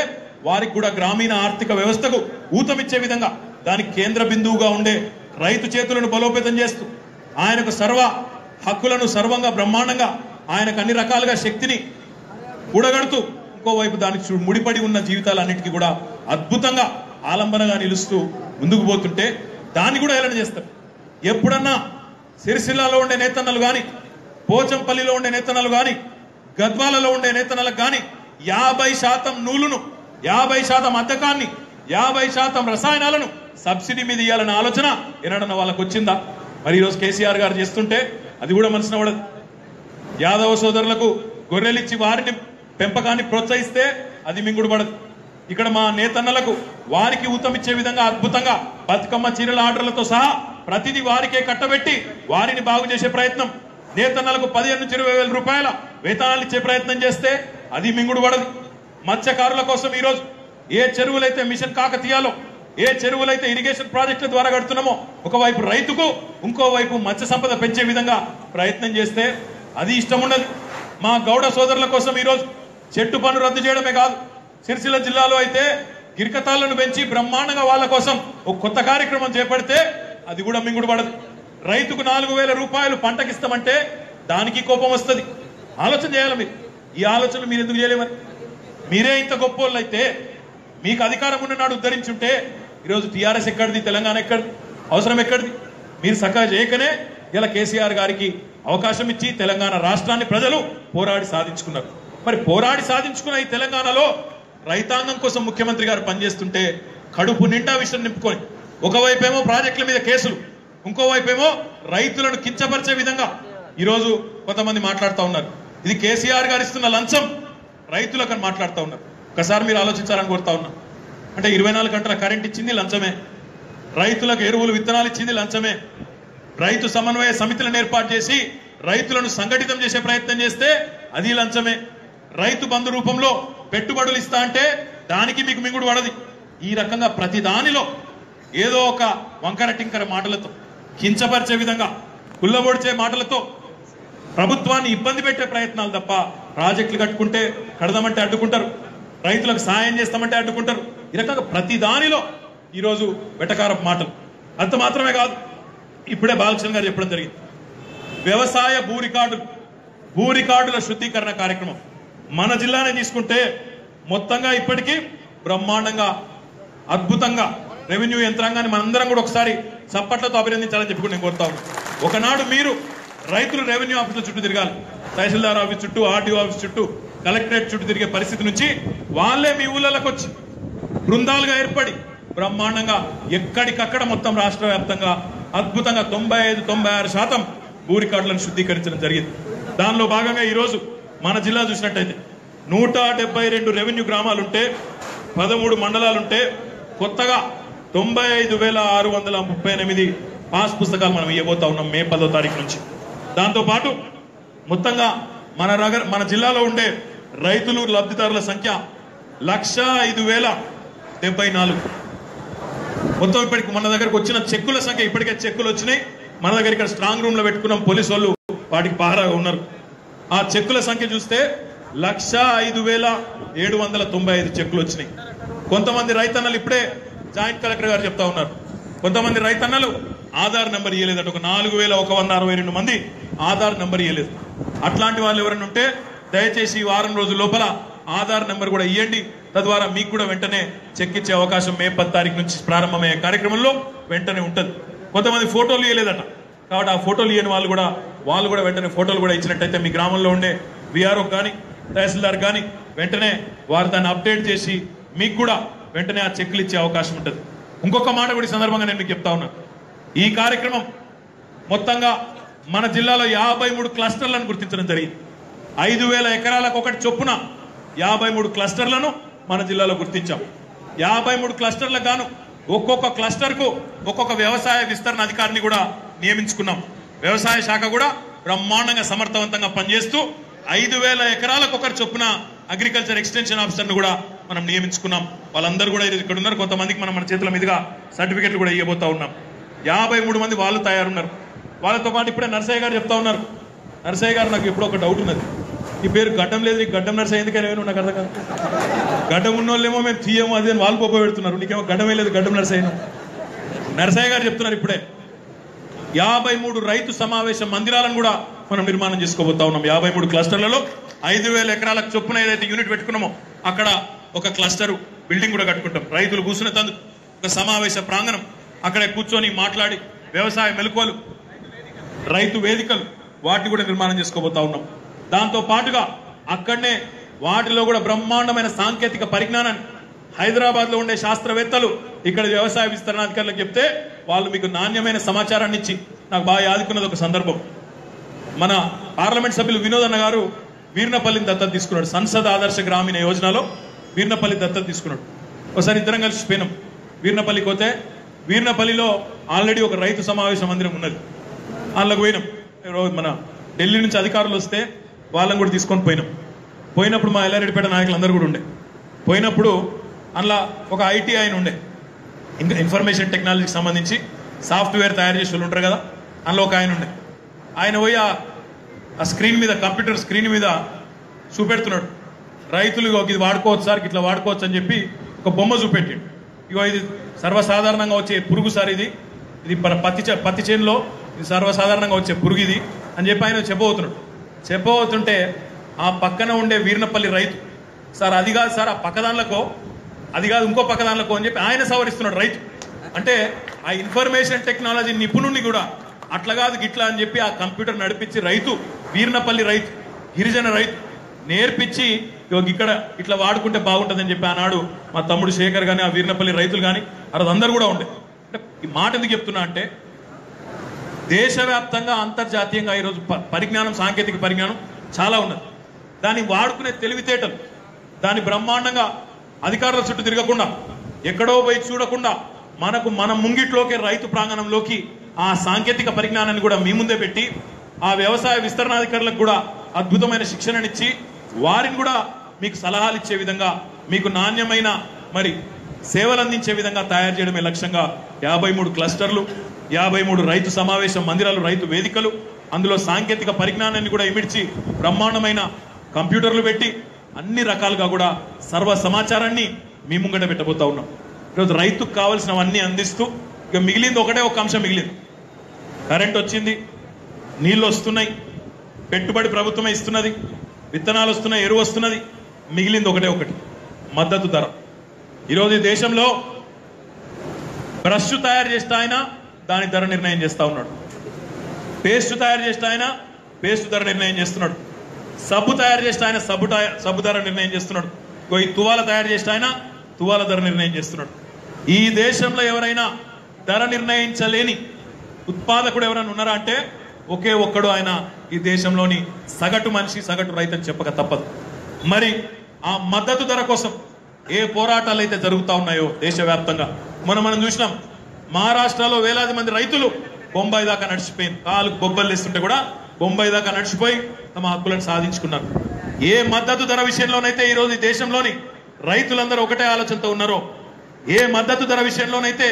వారికి కూడా గ్రామీణ ఆర్థిక వ్యవస్థకు ఊతమిచ్చే విధంగా దానికి కేంద్ర బిందువుగా ఉండే రైతు చేతులను బలోపేతం చేస్తూ ఆయనకు సర్వ హక్కులను సర్వంగా బ్రహ్మాండంగా ఆయనకు అన్ని రకాలుగా శక్తిని కూడగడుతూ ఇంకోవైపు దానికి ముడిపడి ఉన్న జీవితాలన్నిటికీ కూడా అద్భుతంగా ఆలంబనగా నిలుస్తూ ముందుకు పోతుంటే దాన్ని కూడా ఏలన చేస్తారు. ఎప్పుడన్నా సిరిసిల్లాలో ఉండే నేతన్నలు కానీ, పోచంపల్లిలో ఉండే నేతన్నలు కానీ, గద్వాలలో ఉండే నేతన్నలకు కానీ 50% నూలును, 50% అద్దకాన్ని, 50% రసాయనాలను సబ్సిడీ మీద ఇవ్వాలన్న ఆలోచన ఎన్నడన్నా వాళ్ళకు వచ్చిందా? మరి ఈరోజు కేసీఆర్ గారు చేస్తుంటే అది కూడా మనసున పడదు. యాదవ సోదరులకు గొర్రెలిచ్చి వారిని పెంపకాన్ని ప్రోత్సహిస్తే అది మింగుడు పడదు. ఇక్కడ మా నేతన్నలకు వారికి ఊతమిచ్చే విధంగా అద్భుతంగా బతుకమ్మ చీరల ఆర్డర్లతో సహా ప్రతిదీ వారికే కట్టబెట్టి వారిని బాగు చేసే ప్రయత్నం, నేతన్నలకు 15 నుంచి 20,000 రూపాయల వేతనాలు ఇచ్చే ప్రయత్నం చేస్తే అది మింగుడు పడదు. మత్స్యకారుల కోసం ఈరోజు ఏ చెరువులైతే మిషన్ కాకతీయాలో, ఏ చెరువులైతే ఇరిగేషన్ ప్రాజెక్టుల ద్వారా కడుతున్నామో ఒకవైపు రైతుకు, ఇంకోవైపు మత్స్య సంపద పెంచే విధంగా ప్రయత్నం చేస్తే అది ఇష్టం ఉండదు. మా గౌడ సోదరుల కోసం ఈరోజు చెట్టు పన్ను రద్దు చేయడమే కాదు, సిరిసిల్ల జిల్లాలో అయితే గిరికతాళ్లను పెంచి బ్రహ్మాండంగా వాళ్ళ కోసం ఒక కొత్త కార్యక్రమం చేపడితే అది కూడా మింగుడు పడదు. రైతుకు 4,000 రూపాయలు పంటకిస్తామంటే దానికి కోపం వస్తుంది. ఆలోచన చేయాలి మీరు. ఈ ఆలోచనలు మీరు ఎందుకు చేయలేమని? మీరే ఇంత గొప్పోళ్ళు అయితే, మీకు అధికారం ఉన్ననాడు ఉద్ధరించుంటే ఈరోజు టీఆర్ఎస్ ఎక్కడిది, తెలంగాణ ఎక్కడిది, అవసరం ఎక్కడిది? మీరు చక్కగా చేయకనే ఇలా కేసీఆర్ గారికి అవకాశం ఇచ్చి తెలంగాణ రాష్ట్రాన్ని ప్రజలు పోరాడి సాధించుకున్నారు. మరి పోరాడి సాధించుకున్న ఈ తెలంగాణలో రైతాంగం కోసం ముఖ్యమంత్రి గారు పనిచేస్తుంటే కడుపు నిండా విషయం నింపుకొని ఒకవైపేమో ప్రాజెక్టుల మీద కేసులు, ఇంకోవైపేమో రైతులను కించపరిచే విధంగా ఈరోజు కొంతమంది మాట్లాడుతూ ఉన్నారు. ఇది కేసీఆర్ గారు ఇస్తున్న లంచం రైతులకు అని మాట్లాడుతూ ఉన్నారు. ఒకసారి మీరు ఆలోచించాలని కోరుతా ఉన్నా. అంటే 24 గంటల కరెంట్ ఇచ్చింది లంచమే, రైతులకు ఎరువులు విత్తనాలు ఇచ్చింది లంచమే, రైతు సమన్వయ సమితులను ఏర్పాటు చేసి రైతులను సంఘటితం చేసే ప్రయత్నం చేస్తే అది లంచమే, రైతు బంధు రూపంలో పెట్టుబడులు ఇస్తా అంటే దానికి మీకు మింగుడు పడది. ఈ రకంగా ప్రతి దానిలో ఏదో ఒక వంకర టింకర మాటలతో, కించపరిచే విధంగా, కుల్లబొడిచే మాటలతో ప్రభుత్వాన్ని ఇబ్బంది పెట్టే ప్రయత్నాలు తప్ప ప్రాజెక్టులు కట్టుకుంటే కడదామంటే అడ్డుకుంటారు, రైతులకు సాయం చేస్తామంటే అడ్డుకుంటారు. ఈ రకంగా ప్రతి దానిలో ఈరోజు వెటకారపు మాటలు. అంత మాత్రమే కాదు, ఇప్పుడే బాలకృష్ణ గారు చెప్పడం జరిగింది, వ్యవసాయ భూ రికార్డుల శుద్ధీకరణ కార్యక్రమం మన జిల్లానే తీసుకుంటే మొత్తంగా ఇప్పటికీ బ్రహ్మాండంగా అద్భుతంగా రెవెన్యూ యంత్రాంగాన్ని మనందరం కూడా ఒకసారి చప్పట్లతో అభినందించాలని చెప్పి నేను కోరుతా ఉన్నాను. ఒకనాడు మీరు రైతులు రెవెన్యూ ఆఫీసుల చుట్టూ తిరగాలి, తహసీల్దార్ ఆఫీస్ చుట్టూ, ఆర్టీఓ ఆఫీస్ చుట్టూ, కలెక్టరేట్ చుట్టూ తిరిగే పరిస్థితి నుంచి వాళ్ళే మీ ఊళ్ళలోకి వచ్చి బృందాలుగా ఏర్పడి బ్రహ్మాండంగా ఎక్కడికక్కడ మొత్తం రాష్ట్ర వ్యాప్తంగా అద్భుతంగా 95-96% భూ రికార్డులను శుద్ధీకరించడం జరిగింది. దానిలో భాగంగా ఈరోజు మన జిల్లా చూసినట్టయితే 172 రెవెన్యూ గ్రామాలుంటే 13 మండలాలుంటే కొత్తగా 95,638 పాస్ పుస్తకాలు మనం ఇవ్వబోతా ఉన్నాం మే 10వ తారీఖు నుంచి. దాంతోపాటు మొత్తంగా మన జిల్లాలో ఉండే రైతులు లబ్ధిదారుల సంఖ్య 105,074. మొత్తం ఇప్పటికి మన దగ్గరకు వచ్చిన చెక్కుల సంఖ్య, ఇప్పటికే చెక్కులు వచ్చినాయి మన దగ్గర. ఇక్కడ స్ట్రాంగ్ రూమ్ లో పెట్టుకున్నాం, పోలీసు వాళ్ళు వాటికి పహారాగా ఉన్నారు. ఆ చెక్కుల సంఖ్య చూస్తే 105,795 చెక్కులు వచ్చినాయి. కొంతమంది రైతన్నలు ఇప్పుడే జాయింట్ కలెక్టర్ గారు చెప్తా ఉన్నారు, కొంతమంది రైతన్నలు ఆధార్ నెంబర్ ఇవ్వలేదట. ఒక 4,162 మంది ఆధార్ నెంబర్ ఇవ్వలేదు. అట్లాంటి వాళ్ళు ఎవరైనా ఉంటే దయచేసి ఈ వారం రోజుల లోపల ఆధార్ నెంబర్ కూడా ఇవ్వండి. తద్వారా మీకు కూడా వెంటనే చెక్ ఇచ్చే అవకాశం మే 10 తారీఖు నుంచి ప్రారంభమయ్యే కార్యక్రమంలో వెంటనే ఉంటుంది. కొంతమంది ఫోటోలు ఇవ్వలేదట, కాబట్టి ఆ ఫోటోలు ఇవ్వని వాళ్ళు కూడా వెంటనే ఫోటోలు కూడా ఇచ్చినట్టయితే మీ గ్రామంలో ఉండే విఆర్ఓ కానీ తహసీల్దార్ కానీ వెంటనే వారు దాన్ని అప్డేట్ చేసి మీకు కూడా వెంటనే ఆ చెక్లు ఇచ్చే అవకాశం ఉంటుంది. ఇంకొక మాట కూడా ఈ సందర్భంగా నేను మీకు చెప్తా ఉన్నా, ఈ కార్యక్రమం మొత్తంగా మన జిల్లాలో 53 క్లస్టర్లను గుర్తించడం జరిగింది. 5,000 ఎకరాలకు ఒకటి చొప్పున 53 క్లస్టర్లను మన జిల్లాలో గుర్తించాం. 53 క్లస్టర్లకు గాను ఒక్కొక్క క్లస్టర్ కు ఒక్కొక్క వ్యవసాయ విస్తరణ అధికారిని కూడా నియమించుకున్నాం. వ్యవసాయ శాఖ కూడా బ్రహ్మాండంగా సమర్థవంతంగా పనిచేస్తూ 5,000 ఎకరాలకు ఒకరి చొప్పున అగ్రికల్చర్ ఎక్స్టెన్షన్ ఆఫీసర్ను కూడా మనం నియమించుకున్నాం. వాళ్ళందరూ కూడా ఇక్కడ ఉన్నారు. కొంతమందికి మన చేతుల మీదుగా సర్టిఫికెట్లు కూడా ఇవ్వబోతా ఉన్నాం. 53 మంది వాళ్ళు తయారున్నారు. వాళ్ళతో పాటు ఇప్పుడే నర్సయ్య గారు చెప్తా ఉన్నారు. నర్సయ్య గారు, నాకు ఎప్పుడో ఒక డౌట్ ఉన్నది, ఈ పేరు గడ్డం లేదు, నీకు గడ్డం నర్సయ్య ఎందుకని నాకు అర్థం కాదు. గడ్డం ఉన్న వాళ్ళేమో మేము తీయమో అదే వాళ్ళు పోప పెడుతున్నారు, నీకేమో గడ్డమే లేదు గడ్డం నర్సయ్య. నర్సయ్య గారు చెప్తున్నారు ఇప్పుడే 53 రైతు సమావేశ మందిరాలను కూడా మనం నిర్మాణం చేసుకోబోతా ఉన్నాం. 53 క్లస్టర్లలో 5,000 ఎకరాలకు చొప్పున ఏదైతే యూనిట్ పెట్టుకున్నామో అక్కడ ఒక క్లస్టర్ బిల్డింగ్ కూడా కట్టుకుంటాం. రైతులు కూర్చునే తందుకు ఒక సమావేశ ప్రాంగణం, అక్కడే కూర్చొని మాట్లాడి వ్యవసాయ మెలకువలు, రైతు వేదికలు వాటిని కూడా నిర్మాణం చేసుకోబోతా ఉన్నాం. దాంతో పాటుగా అక్కడనే వాటిలో కూడా బ్రహ్మాండమైన సాంకేతిక పరిజ్ఞానాన్ని హైదరాబాద్ లో ఉండే శాస్త్రవేత్తలు ఇక్కడ వ్యవసాయ విస్తరణాధికారులకు చెప్తే వాళ్ళు మీకు నాణ్యమైన సమాచారాన్ని ఇచ్చి నాకు బాగా యాదుకున్నది ఒక సందర్భం. మన పార్లమెంట్ సభ్యులు వినోద్ అన్న గారు వీర్నపల్లిని దత్తత తీసుకున్నాడు. సంసద్ ఆదర్శ గ్రామీణ యోజనలో వీర్నపల్లి దత్తత తీసుకున్నాడు. ఒకసారి ఇద్దరం కలిసి పోయినాం. వీర్నపల్లికి పోతే వీర్నపల్లిలో ఆల్రెడీ ఒక రైతు సమావేశ మందిరం ఉన్నది. వాళ్ళకు పోయినాం. మన ఢిల్లీ నుంచి అధికారులు వస్తే వాళ్ళని కూడా తీసుకొని పోయినప్పుడు మా ఎల్లారెడ్డిపేట నాయకులు అందరూ కూడా ఉండే. పోయినప్పుడు అందులో ఒక ఐటీ ఆయన ఉండే, ఇంకా ఇన్ఫర్మేషన్ టెక్నాలజీకి సంబంధించి సాఫ్ట్వేర్ తయారు చేసే వాళ్ళు ఉంటారు కదా, అందులో ఒక ఆయన ఉండే. ఆయన పోయి ఆ స్క్రీన్ మీద, కంప్యూటర్ స్క్రీన్ మీద చూపెడుతున్నాడు, రైతులు ఇది వాడుకోవచ్చు సార్, ఇట్లా వాడుకోవచ్చు అని చెప్పి ఒక బొమ్మ చూపెట్టాడు. ఇగో ఇది సర్వసాధారణంగా వచ్చే పురుగు సార్, ఇది పత్తి చేనులో ఇది సర్వసాధారణంగా వచ్చే పురుగు ఇది అని చెప్పి ఆయన చెప్పబోతుంటే ఆ పక్కన ఉండే వీర్నపల్లి రైతు, సార్ అది కాదు సార్, ఆ పక్కదాన్లకో, అది కాదు ఇంకో పక్కదాన్లకో అని చెప్పి ఆయన సవరిస్తున్నాడు రైతు. అంటే ఆ ఇన్ఫర్మేషన్ టెక్నాలజీ నిపుణుని కూడా అట్లా కాదు గిట్లా అని చెప్పి ఆ కంప్యూటర్ నడిపించి రైతు, వీర్నపల్లి రైతు, గిరిజన రైతు నేర్పించి ఇక్కడ ఇట్లా వాడుకుంటే బాగుంటుందని చెప్పి ఆనాడు మా తమ్ముడు శేఖర్ కానీ ఆ వీర్నపల్లి రైతులు కానీ అందరూ కూడా ఉండే. అంటే ఈ మాట ఎందుకు చెప్తున్నా అంటే దేశవ్యాప్తంగా అంతర్జాతీయంగా ఈరోజు పరిజ్ఞానం, సాంకేతిక పరిజ్ఞానం చాలా ఉన్నది. దాన్ని వాడుకునే తెలివితేటలు, దాన్ని బ్రహ్మాండంగా అధికారుల చుట్టూ తిరగకుండా, ఎక్కడో పోయి చూడకుండా మన ముంగిట్లోకి, రైతు ప్రాంగణంలోకి ఆ సాంకేతిక పరిజ్ఞానాన్ని కూడా మీ ముందే పెట్టి ఆ వ్యవసాయ విస్తరణాధికారులకు కూడా అద్భుతమైన శిక్షణనిచ్చి వారిని కూడా మీకు సలహాలు ఇచ్చే విధంగా, మీకు నాణ్యమైన సేవలు అందించే విధంగా తయారు చేయడమే లక్ష్యంగా 53 క్లస్టర్లు, 53 రైతు సమావేశ మందిరాలు, రైతు వేదికలు, అందులో సాంకేతిక పరిజ్ఞానాన్ని కూడా ఇమిడ్చి బ్రహ్మాండమైన కంప్యూటర్లు పెట్టి అన్ని రకాలుగా కూడా సర్వ సమాచారాన్ని మీ ముంగట పెట్టబోతా ఉన్నాం. ఈరోజు రైతుకు కావాల్సినవన్నీ అందిస్తూ ఇక మిగిలింది ఒకటే ఒక అంశం మిగిలింది. కరెంట్ వచ్చింది, నీళ్లు వస్తున్నాయి, పెట్టుబడి ప్రభుత్వమే ఇస్తున్నది, విత్తనాలు వస్తున్నాయి, ఎరువు వస్తున్నది, మిగిలింది ఒకటి మద్దతు ధర. ఈరోజు ఈ దేశంలో బ్రష్ తయారు చేస్తే ఆయన దాని ధర నిర్ణయం చేస్తా ఉన్నాడు, పేస్ట్ తయారు చేస్తే ఆయన పేస్ట్ ధర నిర్ణయం చేస్తున్నాడు, సబ్బు తయారు చేస్తే ఆయన సబ్బు ధర నిర్ణయం చేస్తున్నాడు, ఈ తువాల తయారు చేస్తే ఆయన తువాల ధర నిర్ణయం చేస్తున్నాడు. ఈ దేశంలో ఎవరైనా ధర నిర్ణయించలేని ఉత్పాదకుడు ఎవరైనా ఉన్నారా అంటే ఒకే ఒక్కడు, ఆయన ఈ దేశంలోని సగటు మనిషి, సగటు రైతు అని చెప్పక తప్పదు. మరి ఆ మద్దతు ధర కోసం ఏ పోరాటాలు అయితే జరుగుతూ ఉన్నాయో దేశవ్యాప్తంగా మనం చూసినాం. మహారాష్ట్రలో వేలాది మంది రైతులు బొంబాయి దాకా నడిచిపోయింది, కాలుకు బొబ్బలు వేస్తుంటే కూడా బొంబాయి దాకా నడిచిపోయి తమ హక్కులను సాధించుకున్నారు. ఏ మద్దతు ధర విషయంలోనైతే ఈరోజు ఈ దేశంలోని రైతులందరూ ఒకటే ఆలోచనతో ఉన్నారో, ఏ మద్దతు ధర విషయంలోనైతే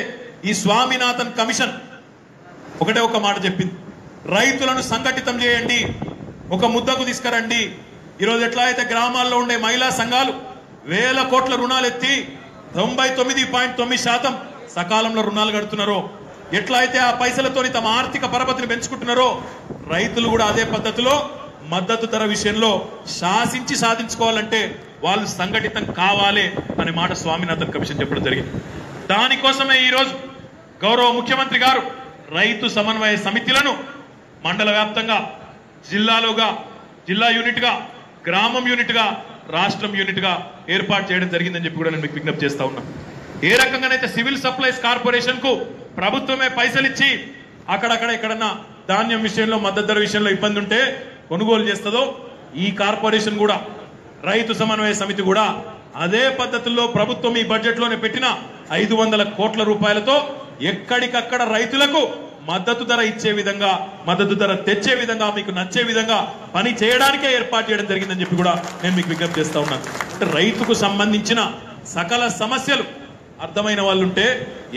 ఈ స్వామినాథన్ కమిషన్ ఒకటే ఒక మాట చెప్పింది, రైతులను సంఘటితం చేయండి, ఒక ముద్దకు తీసుకురండి. ఈరోజు ఎట్లా అయితే గ్రామాల్లో ఉండే మహిళా సంఘాలు వేల కోట్ల రుణాలు ఎత్తి 99.9% సకాలంలో రుణాలు కడుతున్నారో, ఎట్లా అయితే ఆ పైసలతోని తమ ఆర్థిక పరపతిని పెంచుకుంటున్నారో, రైతులు కూడా అదే పద్ధతిలో మద్దతు ధర విషయంలో శాసించి సాధించుకోవాలంటే వాళ్ళు సంఘటితం కావాలి అనే మాట స్వామినాథన్ కమిషన్ చెప్పడం జరిగింది. దానికోసమే ఈరోజు గౌరవ ముఖ్యమంత్రి గారు రైతు సమన్వయ సమితిలను మండల వ్యాప్తంగా, జిల్లాలోగా, జిల్లా యూనిట్ గా, గ్రామం యూనిట్ గా, రాష్ట్రం యూనిట్ గా ఏర్పాటు చేయడం జరిగిందని చెప్పి కూడా నేను మీకు విజ్ఞప్తి చేస్తా ఉన్నా. ఏ రకంగానైతే సివిల్ సప్లైస్ కార్పొరేషన్ కు ప్రభుత్వమే పైసలు ఇచ్చి అక్కడక్కడ ఎక్కడన్నా ధాన్యం విషయంలో, మద్దతు ధర విషయంలో ఇబ్బంది ఉంటే కొనుగోలు చేస్తుందో, ఈ కార్పొరేషన్ కూడా, రైతు సమన్వయ సమితి కూడా అదే పద్ధతుల్లో ప్రభుత్వం ఈ బడ్జెట్ లోనే పెట్టిన 500 కోట్ల రూపాయలతో ఎక్కడికక్కడ రైతులకు మద్దతు ధర ఇచ్చే విధంగా, మద్దతు ధర తెచ్చే విధంగా, మీకు నచ్చే విధంగా పని చేయడానికే ఏర్పాటు చేయడం జరిగిందని చెప్పి కూడా నేను మీకు విజ్ఞప్తి చేస్తా ఉన్నాను. అంటే రైతుకు సంబంధించిన సకల సమస్యలు అర్థమైన వాళ్ళు ఉంటే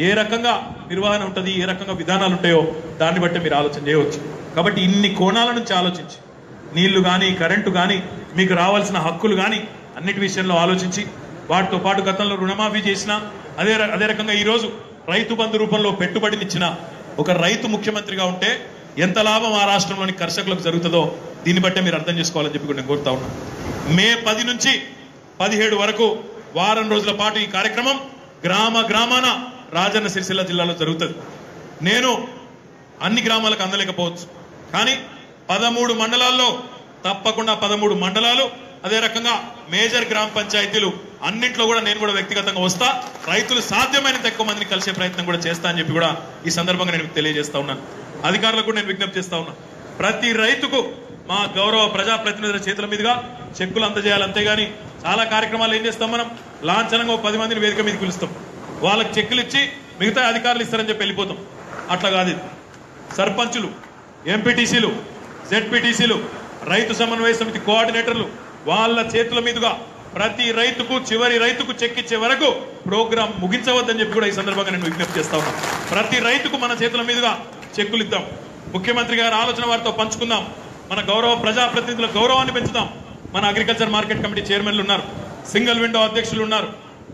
ఏ రకంగా నిర్వహణ ఉంటుంది, ఏ రకంగా విధానాలు ఉంటాయో దాన్ని బట్టి మీరు ఆలోచన చేయవచ్చు. కాబట్టి ఇన్ని కోణాల నుంచి ఆలోచించి, నీళ్లు కానీ, కరెంటు కానీ, మీకు రావాల్సిన హక్కులు కానీ అన్నిటి విషయంలో ఆలోచించి, వాటితో పాటు గతంలో రుణమాఫీ చేసిన అదే రకంగా ఈరోజు రైతు బంధు రూపంలో పెట్టుబడినిచ్చిన ఒక రైతు ముఖ్యమంత్రిగా ఉంటే ఎంత లాభం ఆ రాష్ట్రంలోని కర్షకులకు జరుగుతుందో దీన్ని బట్టే మీరు అర్థం చేసుకోవాలని చెప్పి నేను కోరుతా ఉన్నాను. మే 10 నుంచి 17 వరకు వారం రోజుల పాటు ఈ కార్యక్రమం గ్రామాన రాజన్న సిరిసిల్ల జిల్లాలో జరుగుతుంది. నేను అన్ని గ్రామాలకు అందలేకపోవచ్చు, కానీ 13 మండలాల్లో తప్పకుండా 13 మండలాలు, అదే రకంగా మేజర్ గ్రామ పంచాయతీలు అన్నింటిలో కూడా నేను కూడా వ్యక్తిగతంగా వస్తా, రైతులు సాధ్యమైనంత ఎక్కువ మందిని కలిసే ప్రయత్నం కూడా చేస్తా అని చెప్పి కూడా ఈ సందర్భంగా నేను తెలియజేస్తా ఉన్నాను. అధికారులకు నేను విజ్ఞప్తి చేస్తా ఉన్నా, ప్రతి రైతుకు మా గౌరవ ప్రజాప్రతినిధుల చేతుల మీదుగా చెక్కులు అందజేయాలి. అంతేగాని చాలా కార్యక్రమాలు ఏం చేస్తాం, మనం లాంఛనంగా 10 మందిని వేదిక మీదకి పిలుస్తాం, వాళ్ళకి చెక్కులు ఇచ్చి మిగతా అధికారులు ఇస్తారని చెప్పి వెళ్ళిపోతాం. అట్లా కాదు. సర్పంచులు, ఎంపీటీసీలు, జెడ్పీటీసీలు, రైతు సమన్వయ సమితి కోఆర్డినేటర్లు వాళ్ళ చేతుల మీదుగా ప్రతి రైతుకు, చివరి రైతుకు చెక్కిచ్చే వరకు ప్రోగ్రాం ముగించవద్దని చెప్పి కూడా ఈ సందర్భంగా నేను విజ్ఞప్తి చేస్తా ఉన్నాను. ప్రతి రైతుకు మన చేతుల మీదుగా చెక్కులు ఇద్దాం, ముఖ్యమంత్రి గారి ఆలోచన వారితో పంచుకుందాం, మన గౌరవ ప్రజాప్రతినిధుల గౌరవాన్ని పెంచుదాం. మన అగ్రికల్చర్ మార్కెట్ కమిటీ చైర్మన్లు ఉన్నారు, సింగిల్ విండో అధ్యక్షులు ఉన్నారు,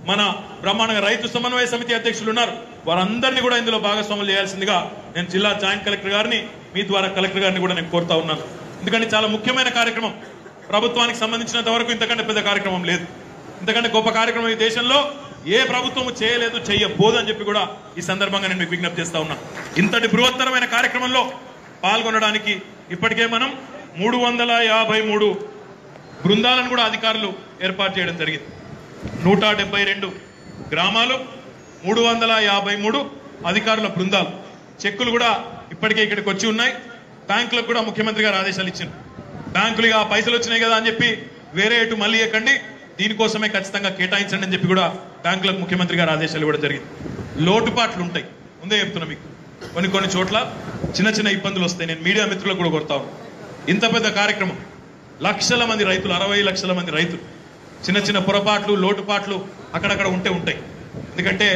మన బ్రహ్మాండంగా రైతు సమన్వయ సమితి అధ్యక్షులు ఉన్నారు. వారందరినీ కూడా ఇందులో భాగస్వాములు చేయాల్సిందిగా నేను జిల్లా జాయింట్ కలెక్టర్ గారిని, మీ ద్వారా కలెక్టర్ గారిని కూడా నేను కోరుతా ఉన్నాను. ఎందుకంటే చాలా ముఖ్యమైన కార్యక్రమం, ప్రభుత్వానికి సంబంధించినంత వరకు ఇంతకంటే పెద్ద కార్యక్రమం లేదు, ఇంతకంటే గొప్ప కార్యక్రమం ఈ దేశంలో ఏ ప్రభుత్వం చేయలేదు, చెయ్యబోదు అని చెప్పి కూడా ఈ సందర్భంగా నేను మీకు విజ్ఞప్తి చేస్తా ఉన్నా. ఇంతటి బృహత్తరమైన కార్యక్రమంలో పాల్గొనడానికి ఇప్పటికే మనం 353 బృందాలను కూడా అధికారులు ఏర్పాటు చేయడం జరిగింది. 172 గ్రామాలు, 353 అధికారుల బృందాలు. చెక్కులు కూడా ఇప్పటికే ఇక్కడికి వచ్చి ఉన్నాయి. బ్యాంకులకు కూడా ముఖ్యమంత్రి గారు ఆదేశాలు ఇచ్చారు, బ్యాంకులు ఆ పైసలు వచ్చినాయి కదా అని చెప్పి వేరే ఎటు మళ్ళీ ఇవ్వకండి, దీనికోసమే ఖచ్చితంగా కేటాయించండి అని చెప్పి కూడా బ్యాంకులకు ముఖ్యమంత్రి గారు ఆదేశాలు ఇవ్వడం జరిగింది. లోటుపాట్లు ఉంటాయి, ముందే చెప్తున్నా మీకు, కొన్ని చోట్ల చిన్న ఇబ్బందులు వస్తాయి. నేను మీడియా మిత్రులకు కూడా కొడతా ఉన్నాను. ఇంత పెద్ద కార్యక్రమం, లక్షల మంది రైతులు, 60 లక్షల మంది రైతులు, చిన్న పొరపాట్లు, లోటుపాట్లు అక్కడక్కడ ఉంటాయి. ఎందుకంటే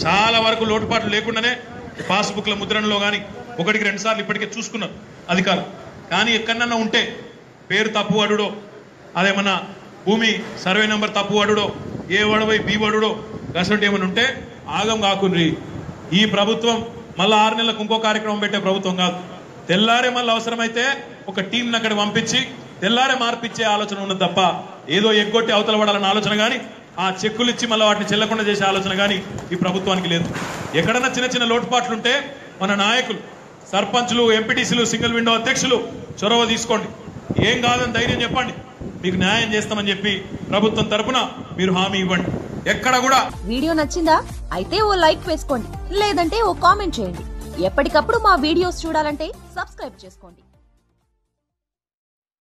చాలా వరకు లోటుపాట్లు లేకుండానే పాస్బుక్ల ముద్రణలో కానీ 1-2 సార్లు ఇప్పటికే చూసుకున్నారు అధికారులు. కానీ ఎక్కడన్నా ఉంటే పేరు తప్పు అడుడో, అదేమన్నా భూమి సర్వే నెంబర్ తప్పు అడుడో, ఏ వడవై బి వడుడో, గసంటి ఏమైనా ఉంటే ఆగం కాకుండ్రి. ఈ ప్రభుత్వం మళ్ళీ 6 నెలలకు ఇంకో కార్యక్రమం పెట్టే ప్రభుత్వం కాదు. తెల్లారే మళ్ళీ అవసరమైతే ఒక టీంని అక్కడ పంపించి తెల్లారే మార్పిచ్చే ఆలోచన ఉన్నది తప్ప ఏదో ఎగ్గొట్టి అవతల పడాలన్న ఆలోచన కానీ ఆ చెక్కులు ఇచ్చి మళ్ళీ వాటిని చెల్లకుండా చేసే ఆలోచన కానీ ఈ ప్రభుత్వానికి లేదు. ఎక్కడన్నా చిన్న చిన్న లోటుపాట్లుంటే మన నాయకులు, సర్పంచులు, ఎంపీటీసీలు, సింగిల్ విండో అధ్యక్షులు చొరవ తీసుకోండి. ఏం కాదని ధైర్యం చెప్పండి, మీకు న్యాయం చేస్తామని చెప్పి ప్రభుత్వం తరపున మీరు హామీ ఇవ్వండి. ఎక్కడ కూడా. వీడియో నచ్చిందా? అయితే ఓ లైక్ వేసుకోండి, లేదంటే ఓ కామెంట్ చేయండి. ఎప్పటికప్పుడు మా వీడియోస్ చూడాలంటే సబ్స్క్రైబ్ చేసుకోండి.